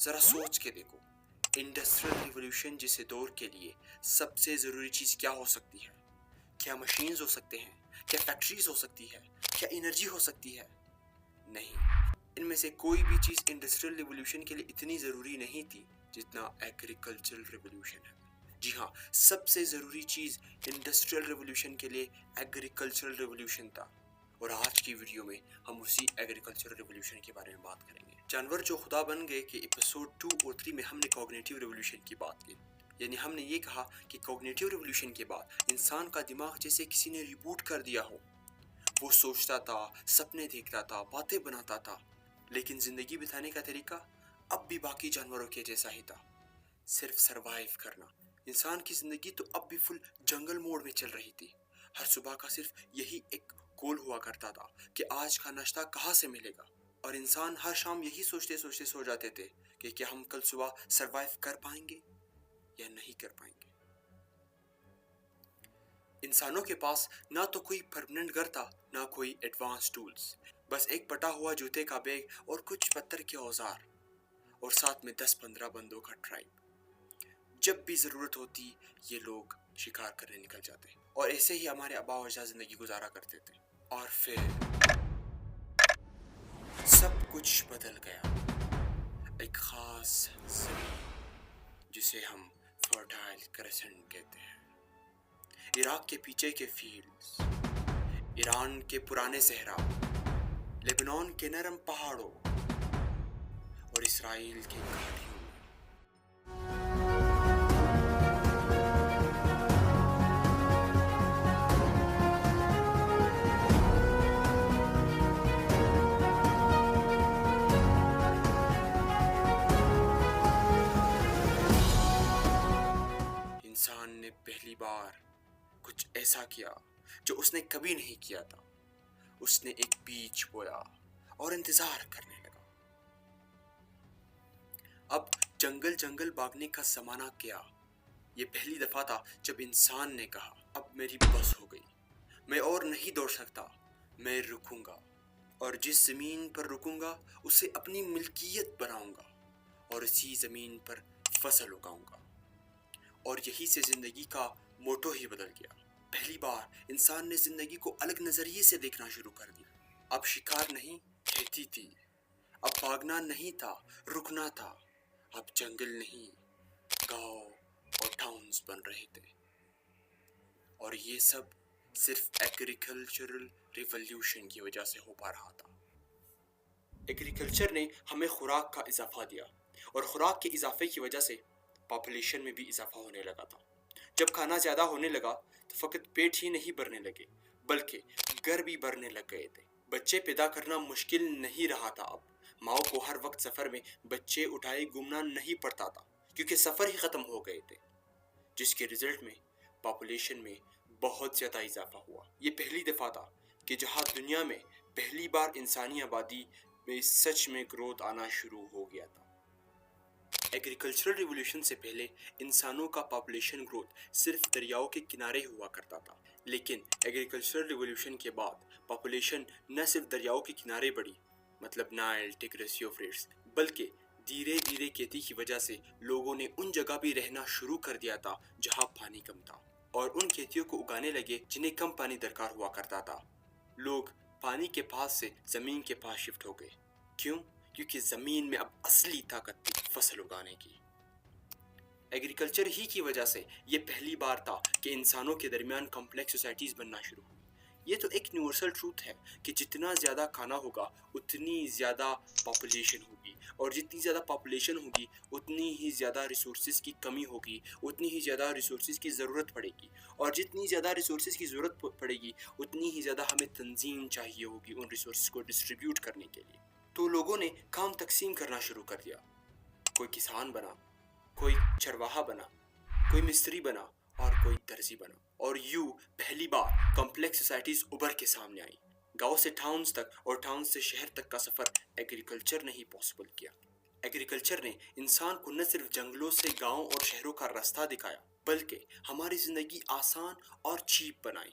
ذرا سوچ کے دیکھو، انڈسٹریل ریولوشن جیسے دور کے لیے سب سے ضروری چیز کیا ہو سکتی ہے؟ کیا مشینز ہو سکتے ہیں؟ کیا فیکٹریز ہو سکتی ہے؟ کیا انرجی ہو سکتی ہے؟ نہیں، ان میں سے کوئی بھی چیز انڈسٹریل ریولوشن کے لیے اتنی ضروری نہیں تھی جتنا ایگریکلچرل ریولوشن ہے۔ جی ہاں، سب سے ضروری چیز انڈسٹریل ریولوشن کے لیے ایگریکلچرل ریولوشن تھا، اور آج کی ویڈیو میں ہم اسی ایگریکلچرل ریولوشن کے بارے میں بات کریں گے۔ جانور جو خدا بن گئے کہ ایپیسوڈ 2 اور 3 میں ہم نے کوگنیٹیو ریولوشن کی بات کی، یعنی ہم نے یہ کہا کہ کوگنیٹیو ریولوشن کے بعد انسان کا دماغ جیسے کسی نے ریبوٹ کر دیا ہو۔ وہ سوچتا تھا، سپنے دیکھتا تھا، باتیں بناتا تھا، لیکن زندگی بتانے کا طریقہ اب بھی باقی جانوروں کے جیسا ہی تھا، صرف سروائیو کرنا۔ انسان کی زندگی تو اب بھی فل جنگل موڈ میں چل رہی تھی۔ ہر صبح کا صرف یہی ایک گول ہوا کرتا تھا کہ آج کا ناشتہ کہاں سے ملے گا، اور انسان ہر شام یہی سوچتے سوچتے سو جاتے تھے کہ کیا ہم کل صبح سروائیو کر پائیں گے یا نہیں کر پائیں گے۔ انسانوں کے پاس نہ تو کوئی پرمننٹ گھر تھا، نہ کوئی ایڈوانس ٹولز، بس ایک پٹا ہوا جوتے کا بیگ اور کچھ پتھر کے اوزار، اور ساتھ میں 10-15 بندوں کا ٹرائب۔ جب بھی ضرورت ہوتی یہ لوگ شکار کرنے نکل جاتے، اور ایسے ہی ہمارے آبا و اجداد زندگی گزارا کرتے تھے۔ اور پھر سب کچھ بدل گیا۔ ایک خاص زمین جسے ہم فرٹائل کرسنٹ کہتے ہیں، عراق کے پیچھے کے فیلڈز، ایران کے پرانے صحرا، لبنان کے نرم پہاڑوں، اور اسرائیل کے گھاٹیوں میں۔ انسان نے پہلی بار کچھ ایسا کیا جو اس نے کبھی نہیں کیا تھا۔ اس نے ایک بیج بویا اور انتظار کرنے لگا۔ اب جنگل جنگل بھاگنے کا زمانہ کیا، یہ پہلی دفعہ تھا جب انسان نے کہا اب میری بس ہو گئی، میں اور نہیں دوڑ سکتا، میں رکوں گا، اور جس زمین پر رکوں گا اسے اپنی ملکیت بناؤں گا، اور اسی زمین پر فصل اگاؤں گا۔ اور یہی سے زندگی کا موٹو ہی بدل گیا۔ پہلی بار انسان نے زندگی کو الگ نظریے سے دیکھنا شروع کر دیا۔ اب شکار نہیں، کھیتی تھی۔ اب بھاگنا نہیں تھا، رکنا تھا۔ اب جنگل نہیں، گاؤں اور ٹاؤنز بن رہے تھے۔ اور یہ سب صرف ایگریکلچرل ریولوشن کی وجہ سے ہو پا رہا تھا۔ ایگریکلچر نے ہمیں خوراک کا اضافہ دیا، اور خوراک کے اضافے کی وجہ سے پاپولیشن میں بھی اضافہ ہونے لگا تھا۔ جب کھانا زیادہ ہونے لگا تو فقط پیٹ ہی نہیں بھرنے لگے بلکہ گھر بھی بھرنے لگ گئے تھے۔ بچے پیدا کرنا مشکل نہیں رہا تھا۔ اب ماؤں کو ہر وقت سفر میں بچے اٹھائے گھومنا نہیں پڑتا تھا، کیونکہ سفر ہی ختم ہو گئے تھے، جس کے رزلٹ میں پاپولیشن میں بہت زیادہ اضافہ ہوا۔ یہ پہلی دفعہ تھا کہ جہاں دنیا میں پہلی بار انسانی آبادی میں سچ میں گروتھ آنا شروع ہو گیا تھا۔ ایگریکلچرل ریولوشن سے پہلے انسانوں کا پاپولیشن گروتھ صرف دریاؤں کے کنارے ہوا کرتا تھا، لیکن ایگریکلچرل ریولوشن کے بعد پاپولیشن نہ صرف دریاؤں کے کنارے بڑھی، مطلب نائل، ٹیگرس، یوفریٹس، بلکہ دھیرے دھیرے کھیتی کی وجہ سے لوگوں نے ان جگہ بھی رہنا شروع کر دیا تھا جہاں پانی کم تھا، اور ان کھیتیوں کو اگانے لگے جنہیں کم پانی درکار ہوا کرتا تھا۔ لوگ پانی کے پاس سے زمین کے پاس شفٹ ہو گئے۔ کیوں؟ کیونکہ زمین میں اب اصلی طاقت تھی فصل اگانے کی۔ ایگریکلچر ہی کی وجہ سے یہ پہلی بار تھا کہ انسانوں کے درمیان کمپلیکس سوسائٹیز بننا شروع ہوئی۔ یہ تو ایک یونیورسل ٹروتھ ہے کہ جتنا زیادہ کھانا ہوگا اتنی زیادہ پاپولیشن ہوگی، اور جتنی زیادہ پاپولیشن ہوگی اتنی ہی زیادہ ریسورسز کی کمی ہوگی، اتنی ہی زیادہ ریسورسز کی ضرورت پڑے گی، اور جتنی زیادہ ریسورسز کی ضرورت پڑے گی اتنی ہی زیادہ ہمیں تنظیم چاہیے ہوگی ان ریسورسز کو ڈسٹریبیوٹ کرنے کے لیے۔ تو لوگوں نے کام تقسیم کرنا شروع کر دیا۔ کوئی کسان بنا، کوئی چرواہا بنا، کوئی مستری بنا، اور کوئی درزی بنا، اور پہلی بار کمپلیکس سوسائٹیز ابھر کے سامنے آئی۔ گاؤں سے ٹاؤنز تک اور ٹاؤنز سے شہر تک کا سفر ایگریکلچر نے ہی پاسبل کیا۔ ایگریکلچر نے انسان کو نہ صرف جنگلوں سے گاؤں اور شہروں کا راستہ دکھایا بلکہ ہماری زندگی آسان اور چیپ بنائی۔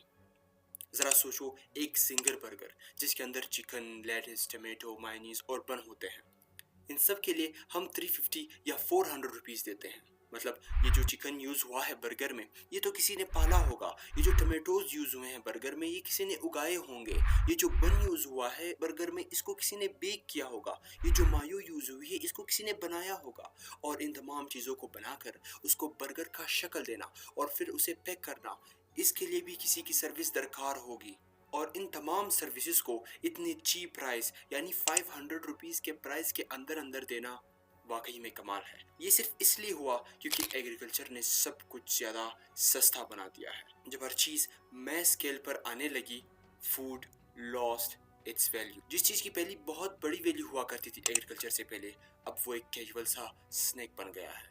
ذرا سوچو، ایک سنگر برگر جس کے اندر چکن، لیٹس، ٹمیٹو، مائونیز اور بن ہوتے ہیں، ان سب کے لیے ہم 350 یا 400 روپیز دیتے ہیں. مطلب یہ جو چکن یوز ہوا ہے برگر میں یہ تو کسی نے پالا ہوگا. یہ جو ٹمیٹوز یوز ہوئے ہیں برگر میں یہ کسی نے اگائے ہوں گے. یہ جو بن یوز ہوا ہے برگر میں اس کو کسی نے بیک کیا ہوگا. یہ جو مایو یوز ہوئی ہے اس کو کسی نے بنایا ہوگا. اور ان تمام چیزوں کو بنا کر اس کو برگر کا شکل دینا اور پھر اسے پیک کرنا، اس کے لیے بھی کسی کی سروس درکار ہوگی. اور ان تمام سروسز کو اتنی چیپ پرائز یعنی 500 روپیز کے پرائز کے اندر دینا واقعی میں کمال ہے. یہ صرف اس لیے ہوا کیونکہ ایگریکلچر نے سب کچھ زیادہ سستا بنا دیا ہے. جب ہر چیز میں اسکیل پر آنے لگی فوڈ لاسٹ اٹس ویلیو. جس چیز کی پہلی بہت بڑی ویلیو ہوا کرتی تھی ایگریکلچر سے پہلے اب وہ ایک کیجول سا سنیک بن گیا ہے.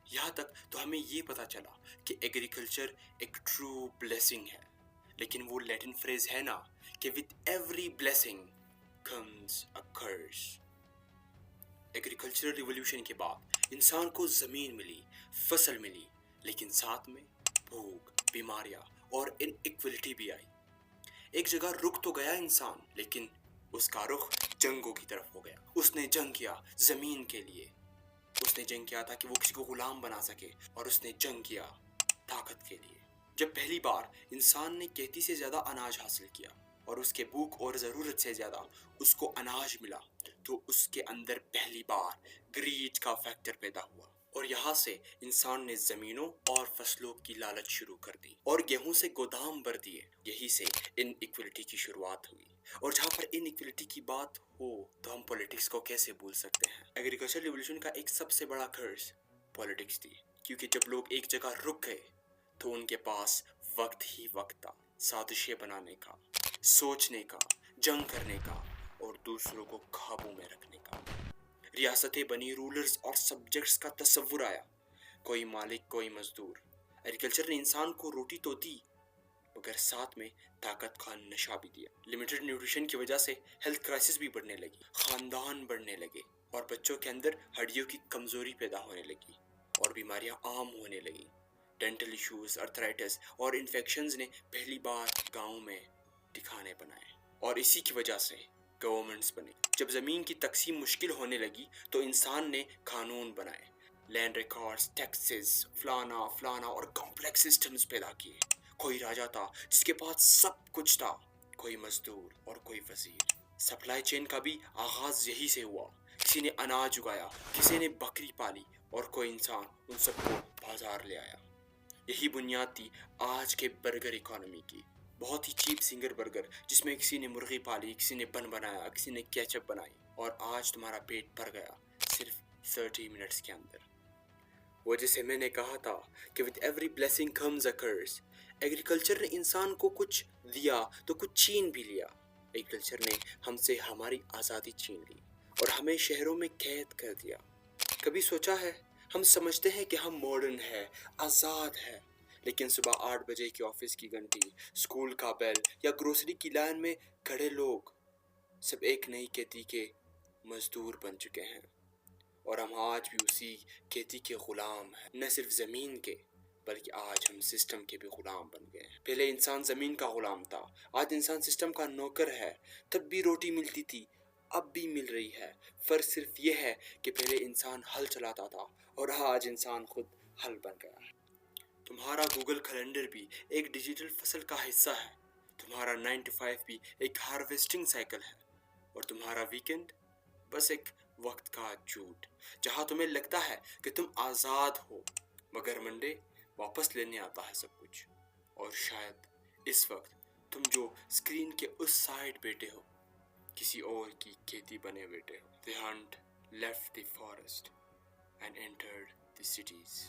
یہاں تک تو ہمیں یہ پتا چلا کہ ایگریکلچر ایک ٹرو بلیسنگ ہے. لیکن وہ لیٹن فریز ہے نا کہ with every blessing comes a curse. Agricultural revolution کے بعد انسان کو زمین ملی، فصل ملی، لیکن ساتھ میں بھوک، بیماریاں اور ان ایکویلٹی بھی آئی. ایک جگہ رک تو گیا انسان لیکن اس کا رخ جنگوں کی طرف ہو گیا. اس نے جنگ کیا زمین کے لیے. اس نے جنگ کیا تھا کہ وہ کسی کو غلام بنا سکے اور اس نے جنگ کیا طاقت کے لیے. جب پہلی بار انسان نے کھیتی سے زیادہ اناج حاصل کیا اور اس کے بھوک اور ضرورت سے زیادہ اس کو اناج ملا تو اس کے اندر پہلی بار گریڈ کا فیکٹر پیدا ہوا. اور یہاں سے انسان نے زمینوں اور فصلوں کی لالچ شروع کر دی اور گیہوں سے گودام بھر دیے. یہی سے ان ایکویلٹی کی شروعات ہوئی. اور جہاں پر ان ایکویلٹی کی بات ہو تو ہم پولیٹکس کو کیسے بھول سکتے ہیں. ایگریکلچر ریولوشن کا ایک سب سے بڑا کرس پولیٹکس تھی. کیونکہ جب لوگ ایک جگہ رک گئے تو ان کے پاس وقت ہی وقت تھا سازشیں بنانے کا، سوچنے کا، جنگ کرنے کا اور دوسروں کو قابو میں رکھنے کا. ریاستیں بنی، رولرز اور سبجیکٹس کا تصور آیا، کوئی مالک کوئی مزدور. ایگریکلچر نے انسان کو روٹی تو دی مگر ساتھ میں طاقت کا نشہ بھی دیا. لمیٹڈ نیوٹریشن کی وجہ سے ہیلتھ کرائسس بھی بڑھنے لگی، خاندان بڑھنے لگے اور بچوں کے اندر ہڈیوں کی کمزوری پیدا ہونے لگی اور بیماریاں عام ہونے لگی. ڈینٹل ایشوز، ارتھرائٹس اور انفیکشنز نے پہلی بار گاؤں میں ٹھکانے بنائے. اور اسی کی وجہ سے گورنمنٹس بنے. جب زمین کی تقسیم مشکل ہونے لگی تو انسان نے قانون بنائے، لینڈ ریکارڈز، ٹیکسز، فلانا اور کمپلیکس سسٹمز پیدا کیے. کوئی راجا تھا جس کے پاس سب کچھ تھا، کوئی مزدور اور کوئی وزیر. سپلائی چین کا بھی آغاز یہی سے ہوا. کسی نے اناج اگایا، کسی نے بکری پالی اور کوئی انسان ان سب کو بازار لے آیا. یہی بنیاد تھی آج کے برگر اکانومی کی. بہت ہی چیپ سنگر برگر جس میں کسی نے مرغی پالی، کسی نے بن بنایا، کسی نے کیچپ بنائی اور آج تمہارا پیٹ بھر گیا صرف 30 منٹس کے اندر. وہ جسے میں نے کہا تھا کہ with every blessing comes a curse. Agriculture نے انسان کو کچھ دیا تو کچھ چھین بھی لیا. ایگریکلچر نے ہم سے ہماری آزادی چھین لی اور ہمیں شہروں میں قید کر دیا. کبھی سوچا ہے ہم سمجھتے ہیں کہ ہم ماڈرن ہے، آزاد ہے، لیکن صبح 8 بجے کی آفس کی گھنٹی، اسکول کا بیل یا گروسری کی لائن میں کھڑے لوگ سب ایک نئی کھیتی کے مزدور بن چکے ہیں. اور ہم آج بھی اسی کھیتی کے غلام ہیں. نہ صرف زمین کے بلکہ آج ہم سسٹم کے بھی غلام بن گئے ہیں. پہلے انسان زمین کا غلام تھا، آج انسان سسٹم کا نوکر ہے. تب بھی روٹی ملتی تھی، اب بھی مل رہی ہے. فرق صرف یہ ہے کہ پہلے انسان ہل چلاتا تھا اور آج انسان خود ہل بن گیا ہے. تمہارا گوگل کیلنڈر بھی ایک ڈیجیٹل فصل کا حصہ ہے. تمہارا 9 to 5 بھی ایک ہارویسٹنگ سائیکل ہے اور تمہارا ویکنڈ بس ایک وقت کا جھوٹ جہاں تمہیں لگتا ہے کہ تم آزاد ہو مگر منڈے واپس لینے آتا ہے سب کچھ. اور شاید اس وقت تم جو اسکرین کے اس سائڈ بیٹھے ہو کسی اور کی کھیتی بنے بیٹھے ہو. The hunt left the forest and entered the cities.